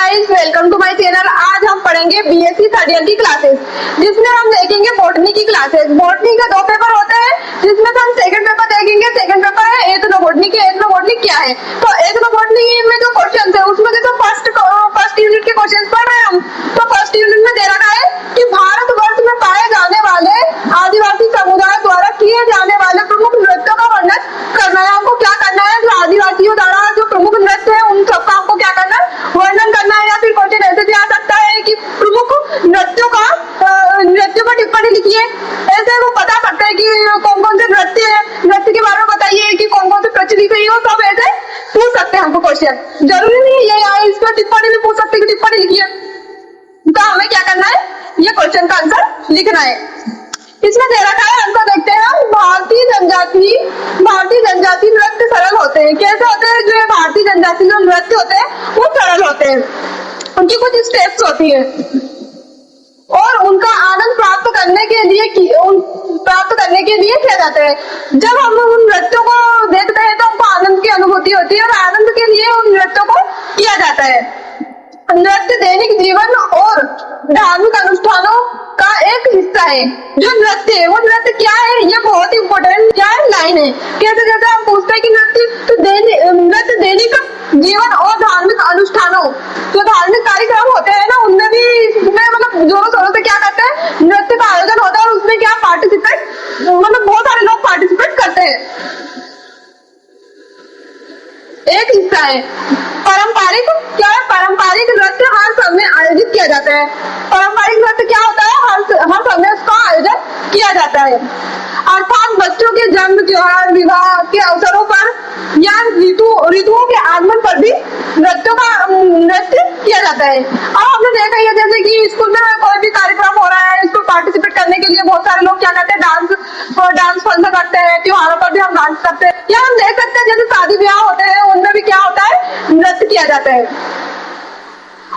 Guys, welcome to my channel. आज हम पढ़ेंगे बीएससी थर्ड ईयर की क्लासेस, जिसमें हम देखेंगे बॉटनी की क्लासेस। बॉटनी के दो पेपर होते हैं, जिसमें से हम सेकंड पेपर देखेंगे। सेकंड पेपर है एथनोबॉटनी के। एथनोबॉटनी क्या है? तो एथनोबॉटनी में जो क्वेश्चन है उसमें जैसे फर्स्ट यूनिट के क्वेश्चन पढ़ रहे हैं हम। तो फर्स्ट यूनिट में दे रखा है कि भारतवर्ष में पाए जाने वाले आदिवासी समुदाय द्वारा किए जाने वाले प्रमुख नृत्यों का वर्णन करना है। हमको क्या करना है? जो आदिवासियों द्वारा जो प्रमुख नृत्य है उन सबका हमको क्या करना है? वर्णन करना है। या फिर क्वेश्चन ऐसे भी आ सकता है कि प्रमुख नृत्यों पर टिप्पणी लिखिए। ऐसे वो बता सकते हैं कि कौन कौन से नृत्य है, नृत्य के बारे में बताइए कि कौन कौन से प्रचलित है। वो सब ऐसे पूछ सकते हैं हमको क्वेश्चन। जरूरी नहीं है ये इस पर टिप्पणी भी पूछ सकते हैं कि टिप्पणी लिखिए। तो हमें क्या करना है? ये क्वेश्चन का आंसर लिखना है। इसमें दे रखा है, आंसर देखते हैं हम। भारतीय जनजाति नृत्य सरल होते हैं। कैसे होते हैं? जो भारतीय जनजाति जो नृत्य होते हैं वो सरल होते हैं। उनकी कुछ स्टेप्स होती है और उनका आनंद प्राप्त करने के लिए किया जाता है। जब हम उन नृत्यों को देखते हैं तो हमको आनंद की अनुभूति होती है और आनंद के लिए उन नृत्यों को किया जाता है। नृत्य दैनिक जीवन और धार्मिक अनुष्ठानों का एक हिस्सा है। जो नृत्य है वो नृत्य क्या है? ये बहुत ही इम्पोर्टेंट क्या है लाइन है। कैसे जैसे हम पूछते हैं कि नृत्य दैनिक जीवन और धार्मिक अनुष्ठानों, जो धार्मिक कार्यक्रम होते हैं ना उनमें भी मतलब जोरों शोरों से क्या करते हैं? नृत्य का आयोजन होता है और उसमें क्या पार्टिसिपेट मतलब बहुत सारे लोग पार्टिसिपेट करते हैं। एक हिस्सा है। पारंपरिक क्या है? पारंपरिक नृत्य हर समय आयोजित किया जाता है। पारंपरिक नृत्य क्या होता है? हर समय उसका आयोजन किया जाता है। अर्थात बच्चों के जन्म, त्योहार, विवाह के अवसरों पर या ऋतुओं के आगमन पर भी नृत्य किया जाता है। और हमने देखा है जैसे कि स्कूल में कोई भी कार्यक्रम हो रहा है, इसको पार्टिसिपेट करने के लिए बहुत सारे लोग क्या करते हैं? डांस फंक्शन करते हैं। त्योहारों पर भी हम डांस करते हैं। या हम देख सकते हैं जैसे शादी ब्याह होते हैं उनमें भी क्या होता है? नृत्य किया जाता है।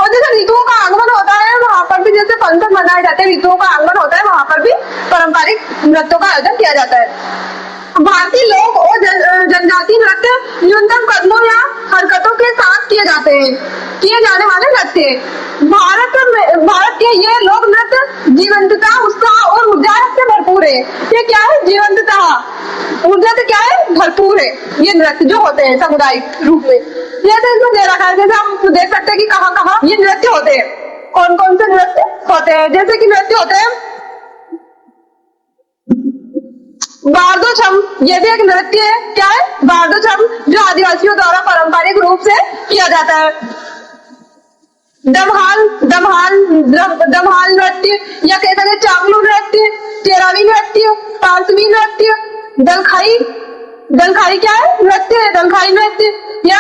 और जैसे ऋतुओं का आगमन होता है वहां पर भी जैसे फंक्शन मनाए जाते हैं। ऋतुओं का आगमन होता है वहां पर भी पारंपरिक नृत्यों का आयोजन किया जाता है। भारतीय लोक और जनजातीय नृत्य न्यूनतम कदमों या हरकतों के साथ किए जाने वाले नृत्य। भारत के ये लोक नृत्य जीवंतता, उत्साह और ऊर्जा से भरपूर है। ये क्या है? जीवंतता, ऊर्जा से क्या है? भरपूर है ये नृत्य जो होते हैं सामुदायिक रूप में। जैसे इसमें दे रखा है, जैसे हम देख सकते हैं कि कहाँ कहाँ ये नृत्य होते हैं, कौन कौन से नृत्य होते हैं। जैसे कि नृत्य होते हैं बारदो-छम, ये भी एक नृत्य है। क्या है? बारदो-छम, जो आदिवासियों द्वारा पारंपरिक रूप से किया जाता है। दमहाल नृत्य या कह सकते चांगलू नृत्य, चेरावी नृत्य, पारसवी नृत्य, दलखाई क्या है? नृत्य है। दलखाई नृत्य या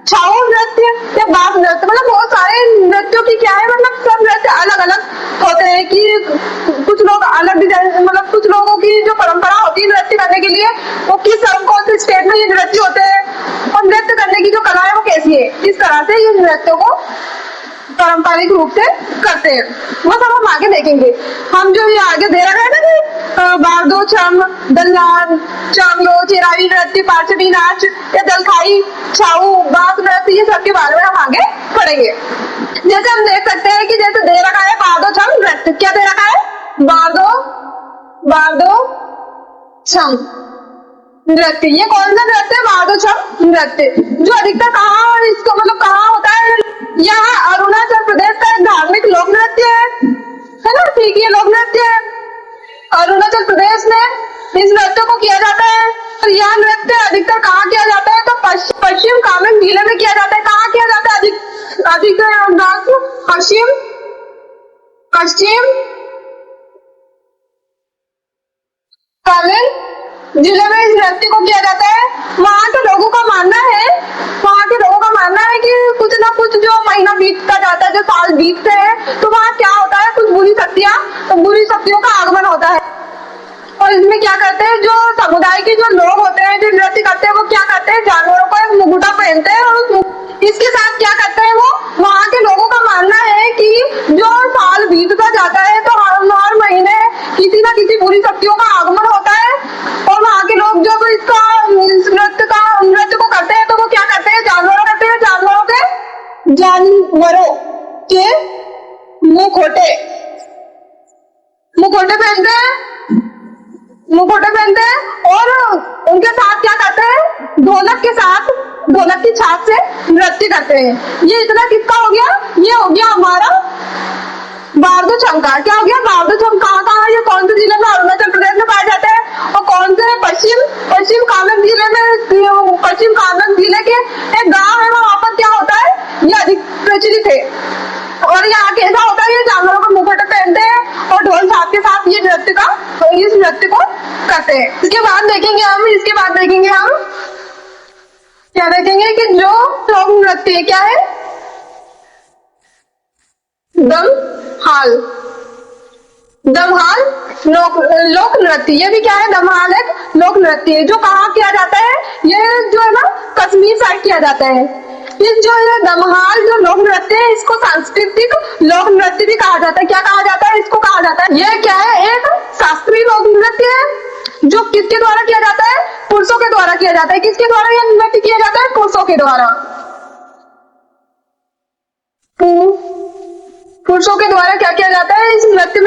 छाऊ नृत्य या बाघ नृत्य, मतलब बहुत सारे नृत्यों की क्या है मतलब सब नृत्य अलग अलग होते हैं। कि कुछ लोग अलग डिजाइन, मतलब कुछ लोगों की जो परंपरा होती है नृत्य करने के लिए वो कौन से स्टेट में ये नृत्य होते हैं और नृत्य करने की जो कला है वो कैसी है। इस तरह से ये नृत्यों को पारंपरिक रूप से करते हैं। वो सब हम आगे देखेंगे। हम जो ये आगे दे रहे हैं ना कि बारदो, छम, दल्लान, चांगलो, चेरावी नृत्य, पार्चवी नाच या दलखाई, छाऊ, बाघ नृत्य, ये सब के बारे में हम आगे पढ़ेंगे। जैसे हम देख सकते हैं कि जैसे दे रखा है बारदो छम नृत्य। क्या दे रखा है? बारदो छम नृत्य। ये कौन सा नृत्य है? बारदो छम नृत्य, जो अधिकतर कहाँ इसको मतलब कहाँ होता है? यहाँ अरुणाचल प्रदेश का एक धार्मिक लोक नृत्य है ना। ठीक, ये लोक नृत्य है। अरुणाचल प्रदेश में इस नृत्य को किया जाता है। और यह नृत्य अधिकतर कहाँ किया जाता है? तो पश्चिम कामेंग जिले में किया जाता है। कहाँ किया जाता है? अधिकतर पश्चिम कामेंग जिले में इस नृत्य को किया जाता है। वहाँ के लोगों का मानना है कि कुछ ना कुछ जो महीना बीतता जाता है, जो साल बीतते हैं, तो वहाँ क्या होता है? कुछ बुरी शक्तियों का आगमन होता है। और इसमें क्या करते हैं? जो समुदाय के जो लोग होते हैं जो नृत्य करते हैं वो क्या करते हैं? जानवरों को एक मुकुटा पहनते हैं और इसके साथ क्या करते हैं? वो वहाँ के लोगों का मानना है कि जो साल बीतता जाता है तो हर महीने किसी ना किसी बुरी शक्तियों का आगमन होता है। और वहाँ के लोग जब इस नृत्य को करते हैं तो वो क्या करते हैं? जानवरों के कुंवरों के मुखौटे मुखौटे पहनते हैं, मुखौटे पहनते हैं और उनके साथ क्या करते हैं, ढोलक के साथ, ढोलक की छाप से नृत्य करते हैं। ये इतना किसका हो गया, ये हो गया हमारा बारदू छमका। क्या हो गया, बारदू छमका कहाँ है, ये कौन से जिले में, अरुणाचल प्रदेश में पाए जाते हैं। और कौन से, पश्चिम कामेंग जिले में, पश्चिम कामेंग जिले के एक गांव है, वहां पर क्या होता है, ये अधिक प्रचलित है। और यहाँ कैसा होता है, ये जानवरों को मुखौटे पहनते हैं और ढोल छाप के साथ ये इस नृत्य को करते हैं। इसके बाद देखेंगे हम क्या देखेंगे कि जो लोक नृत्य क्या है, दमहाल। दमहाल लोक नृत्य, ये भी क्या है, दमहाल एक लोक नृत्य है जो कहाँ किया जाता है, ये जो है ना कश्मीर साइड किया जाता है। इस जो ये दमहाल जो लोक नृत्य है, इसको सांस्कृतिक लोक नृत्य भी कहा जाता है। क्या कहा जाता है, इसको कहा जाता है, ये क्या है, एक शास्त्रीय लोक नृत्य है जो किसके द्वारा किया जाता है, पुरुषों के द्वारा किया जाता है। किसके द्वारा यह नृत्य किया जाता है, पुरुषों के द्वारा। पुरुषों के द्वारा क्या किया जाता है, इस नृत्य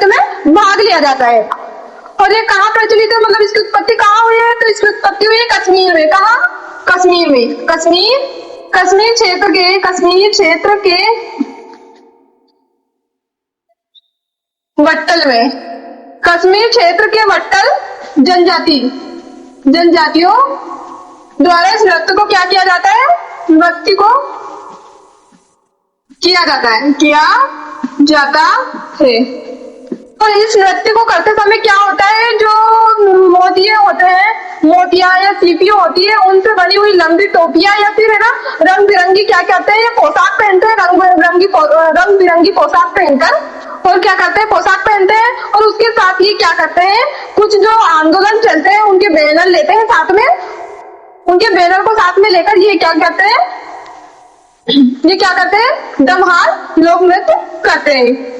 में भाग लिया जाता है। और ये कहाँ प्रचलित है, मतलब इसकी उत्पत्ति कहाँ हुई है, तो इसकी उत्पत्ति हुई है कश्मीर में। कहाँ, कश्मीर में, कश्मीर क्षेत्र के वट्टल में, कश्मीर क्षेत्र के वट्टल जनजातियों द्वारा इस नृत्य को क्या किया जाता है, नृत्य को किया जाता है। और इस नृत्य को करते समय क्या होता है, जो मोतिये होते हैं, मोतियां या सीपियां होती है, उनसे बनी हुई लंबी टोपियां या फिर है ना रंग बिरंगी क्या कहते हैं, ये पोशाक पहनते हैं, रंग बिरंगी पोशाक पहनकर, और क्या करते हैं, पोशाक पहनते हैं। और उसके साथ ही क्या करते हैं, कुछ जो आंदोलन चलते हैं उनके बैनर लेते हैं साथ में, उनके बैनर को साथ में लेकर ये क्या करते हैं, दमहाल लोक नृत्य करते हैं।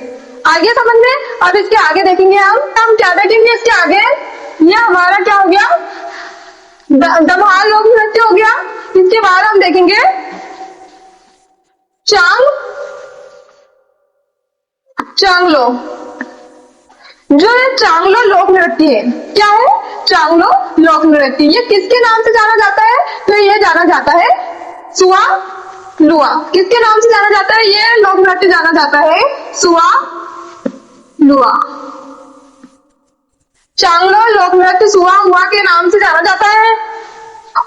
आगे समझ में, अब इसके आगे देखेंगे हम क्या देखेंगे इसके आगे, ये हमारा क्या हो गया, दमहाल लोक नृत्य हो गया। इसके बाद हम देखेंगे चांगलो। जो ये चांगलो लोक नृत्य है, क्या है, चांगलो लोक नृत्य, ये किसके नाम से जाना जाता है, तो ये जाना जाता है सुआ लुआ। किसके नाम से जाना जाता है, ये लोक नृत्य जाना जाता है सुआ लुआ। चांगलो लोक नृत्य सुआ हुआ के नाम से जाना जाता है।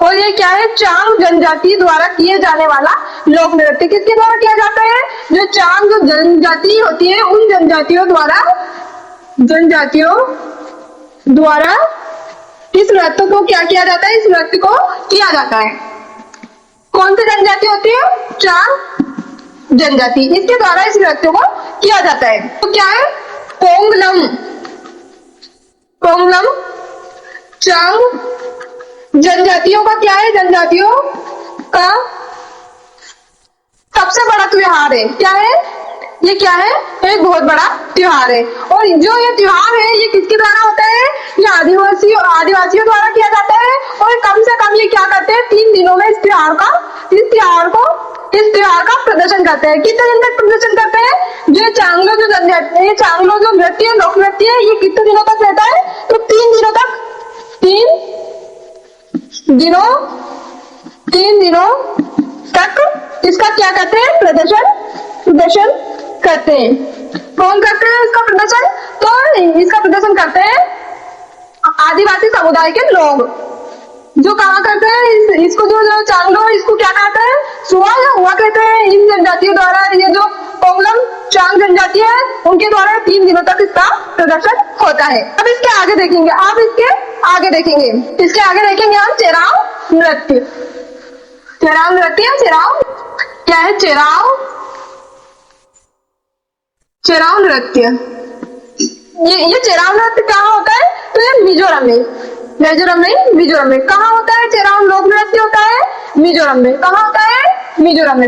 और ये क्या है, चांग जनजाति द्वारा किए जाने वाला लोक नृत्य। किसके द्वारा किया जाता है, जो चांग जनजाति होती है, उन जनजातियों द्वारा इस नृत्य को क्या किया जाता है, इस नृत्य को किया जाता है। कौन सी जनजाति होती है, चांग जनजाति, इसके द्वारा इस नृत्य को किया जाता है। तो क्या है, पोंगलम चांग जनजातियों का क्या है, जनजातियों का सबसे बड़ा त्योहार है। क्या है, ये क्या है, एक बहुत बड़ा त्योहार है। और जो ये त्योहार है, ये किसके द्वारा होता है, ये आदिवासियों द्वारा किया जाता है। और कम से कम ये क्या करते हैं, 3 दिनों में इस त्योहार का प्रदर्शन करते हैं। कितने दिन तक प्रदर्शन करते हैं, जो चांगलो जो नृत्य लोक नृत्य है, ये कितने दिनों तक रहता है, तो 3 दिनों तक, 3 दिनों तक इसका क्या करते हैं, प्रदर्शन करते हैं। कौन करते हैं इसका प्रदर्शन, तो इसका प्रदर्शन करते हैं आदिवासी समुदाय के लोग, जो कहाँ करते हैं, इसको जो चांगलो, इसको क्या कहते हैं, सुआ या हुआ कहते हैं। इन जनजातियों द्वारा, ये जो पोंगलम चांग जनजाति है, उनके द्वारा 3 दिनों तक इसका प्रदर्शन होता है। अब इसके आगे देखेंगे, इसके आगे देखेंगे हम चेराव नृत्य। क्या है, चेराव नृत्य। ये चेराव नृत्य कहाँ होता है, तो ये मिजोरम में कहाँ होता है, चेराव लोक नृत्य होता है मिजोरम में। कहाँ होता है, मिजोरम में,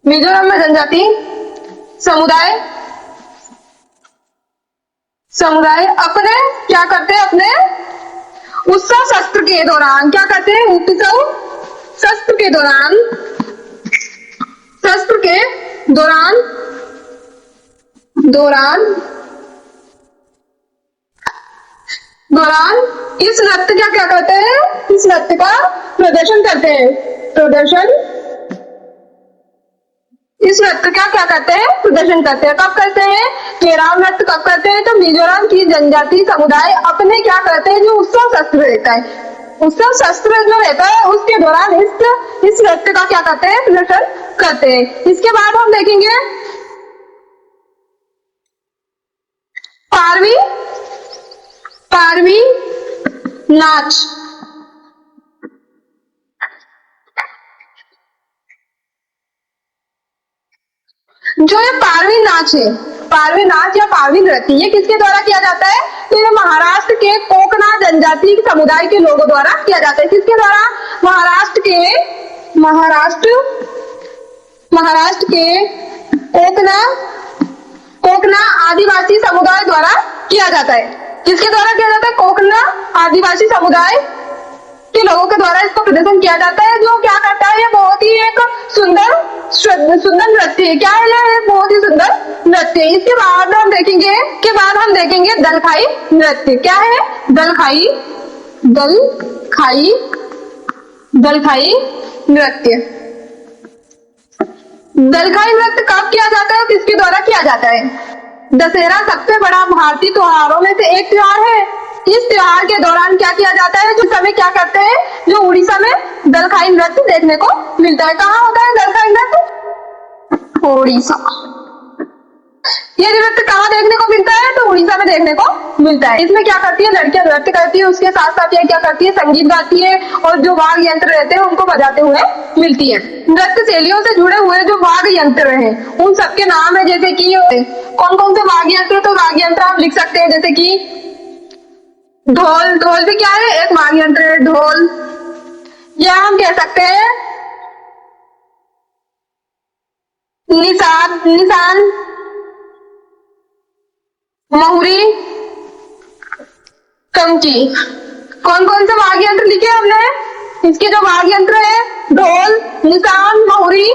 मिजोरम में जनजाति समुदाय समुदाय अपने क्या करते हैं, अपने उत्सव शस्त्र के दौरान क्या करते हैं, उत्सव शस्त्र के दौरान, शस्त्र के दौरान दौरान दौरान इस नृत्य का क्या करते हैं, इस नृत्य का प्रदर्शन करते हैं, प्रदर्शन, इस नृत्य का क्या करते हैं, प्रदर्शन करते हैं। कब करते हैं, केराव नृत्य कब करते हैं, तो मिजोरम की जनजातीय समुदाय अपने क्या करते हैं, जो उत्सव शस्त्र रहता है, उत्सव शस्त्र जो रहता है उसके दौरान इस नृत्य का क्या करते हैं, प्रदर्शन करते हैं। इसके बाद हम देखेंगे पारवी, पारवी नाच। जो ये पारवी नाच है, पारवी नाच या पारवी नृत्य, ये किसके द्वारा किया जाता है, तो ये महाराष्ट्र के कोकना जनजाति समुदाय के लोगों द्वारा किया जाता है। किसके द्वारा, महाराष्ट्र के कोकना आदिवासी समुदाय द्वारा किया जाता है। किसके द्वारा किया जाता है, कोकना आदिवासी समुदाय के लोगों के द्वारा इसका प्रदर्शन किया जाता है। जो क्या करता है, ये बहुत ही एक सुंदर नृत्य है। क्या है ये, बहुत ही सुंदर नृत्य है। इसके बाद हम देखेंगे दलखाई नृत्य। क्या है, दलखाई नृत्य। दलखाई नृत्य कब किया जाता है, किसके द्वारा किया जाता है, दशहरा सबसे बड़ा भारतीय त्योहारों में से एक त्योहार है। इस त्योहार के दौरान क्या किया जाता है, जो समय क्या करते हैं, जो उड़ीसा में दलखाई नृत्य देखने को मिलता है। कहाँ होता है दलखाई नृत्य, उड़ीसा। ये नृत्य कहाँ देखने को मिलता है, तो उड़ीसा में देखने को मिलता है। इसमें क्या करती है, लड़कियां नृत्य करती है, उसके साथ साथ ये क्या करती है, संगीत गाती है, और जो वाद्य यंत्र रहते हैं उनको बजाते हुए मिलती है। नृत्य शैलियों से जुड़े हुए जो वाद्य यंत्र हैं उन सबके नाम है, जैसे कि कौन कौन से वाद्य यंत्र, तो वाद्य यंत्र आप लिख सकते हैं, जैसे कि ढोल। ढोल भी क्या है, एक वाद्य यंत्र है, ढोल। या हम कह सकते हैं निशान, महुरी, कंकी। कौन कौन से वाद्य यंत्र लिखे हमने, इसके जो वाद्य यंत्र है, ढोल, निशान, महुरी,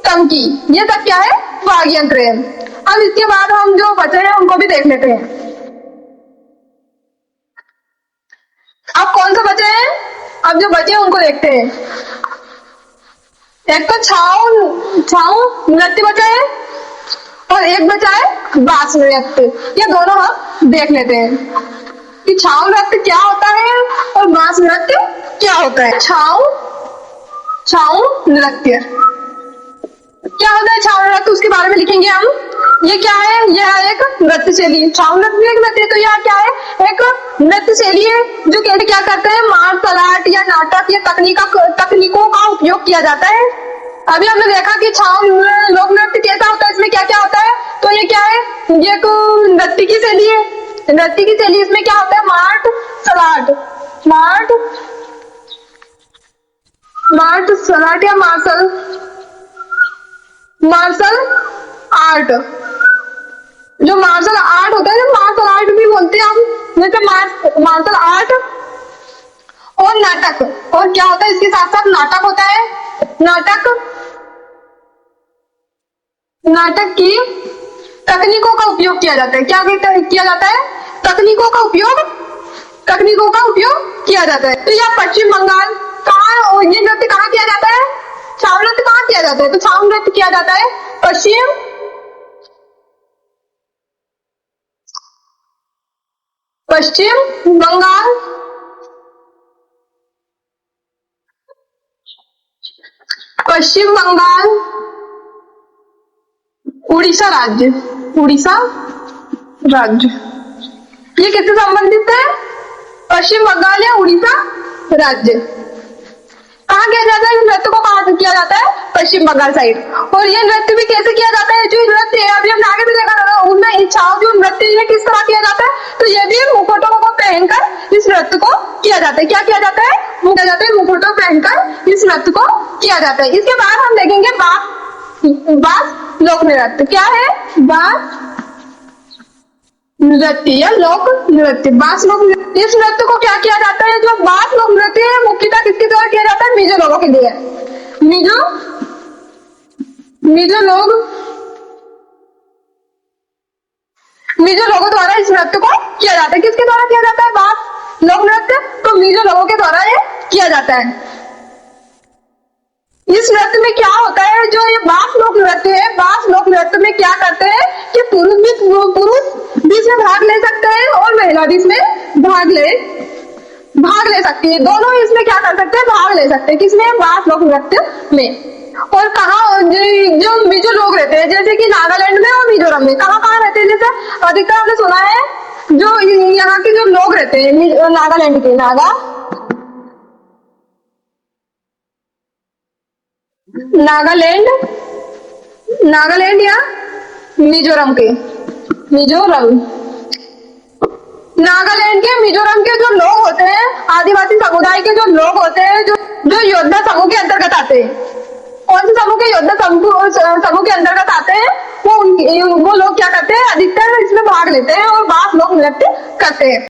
कंकी, ये सब क्या है, वाद्य यंत्र है। अब इसके बाद हम जो बचे हैं उनको भी देख लेते हैं। अब कौन सा बचे हैं, अब जो बचे हैं उनको देखते हैं। एक तो छाऊ नृत्य बचा है, और एक बचा है बांस नृत्य। ये दोनों हम देख लेते हैं कि छाऊ नृत्य क्या होता है और बांस नृत्य क्या होता है। छाऊ नृत्य क्या होता है, छाऊ नृत्य उसके बारे में लिखेंगे हम। ये क्या है, यह एक नृत्य शैली, छाऊ नृत्य एक नृत्य, तो यह क्या है, एक नृत्य शैली है जो क्या करते हैं, मार्शल आर्ट या नाटक या तकनीकों का उपयोग किया जाता है। अभी हमने देखा कि छाऊ लोक नृत्य कैसा होता है, इसमें क्या क्या होता है, तो ये क्या है, ये एक नृत्य की शैली है। नृत्य की शैली इसमें क्या होता है, मार्शल आर्ट या मार्शल आर्ट। जो मार्शल आर्ट होता है, मार्शल आर्ट भी बोलते हैं हम, जैसे मार्शल आर्ट और नाटक। और क्या होता है, इसके साथ साथ नाटक होता है। नाटक की तकनीकों का उपयोग किया जाता है। क्या किया जाता है, तकनीकों का उपयोग किया जाता है। तो यह पश्चिम बंगाल कहाँ, ये नृत्य कहाँ किया जाता है, छाऊ नृत्य कहाँ किया जाता है, तो छाऊ नृत्य किया जाता है पश्चिम बंगाल, उड़ीसा राज्य। ये किससे संबंधित है, पश्चिम बंगाल या उड़ीसा राज्य। कहाँ किया जाता है, नृत्य को कहाँ किया जाता है, पश्चिम बंगाल साइड। और ये नृत्य भी कैसे किया जाता है, जो नृत्य है अभी हमने आगे भी देखा था, उनमें छाऊ जो नृत्य है किस तरह किया जाता है, तो ये भी मुखौटों को पहनकर इस नृत्य को किया जाता है। क्या किया जाता है, मुखौटों पहनकर इस नृत्य को किया जाता है। इसके बाद हम देखेंगे बांस लोक नृत्य। क्या है, बांस नृत्य या लोक नृत्य, बास लोक नृत्य। इस नृत्य को क्या किया जाता है? जो बास लोक नृत्य है मुख्यतः किसके द्वारा किया जाता है? मिजो लोगों के लिए। मिजो मिजो लोग मिजो लोगों द्वारा इस नृत्य को किया जाता है। किसके द्वारा किया जाता है? बास लोक नृत्य, तो मिजो लोगों के द्वारा ये किया जाता है। इस नृत्य में क्या होता है? जो ये बास लोक नृत्य है, बास लोक नृत्य में क्या करते हैं कि पुरुष भी इसमें भाग ले सकते हैं और महिला भी इसमें भाग ले सकती है। दोनों इसमें क्या कर सकते हैं? भाग ले सकते हैं। किसमें? बास लोक नृत्य में। और कहाँ जो मिजो लोग रहते हैं, जैसे कि नागालैंड में और मिजोरम में, कहाँ कहाँ रहते हैं? जैसे अधिकतर हमने सुना है जो यहाँ के जो लोग रहते हैं नागालैंड के, नागालैंड या मिजोरम के, नागालैंड के मिजोरम के जो लोग होते हैं, आदिवासी समुदाय के जो लोग होते हैं, जो योद्धा समूह के अंतर्गत आते हैं। कौन से समूह के? योद्धा समूह के अंतर्गत आते हैं। वो लोग क्या करते हैं? अधिकतर इसमें भाग लेते हैं और बास लोग नृत्य करते हैं।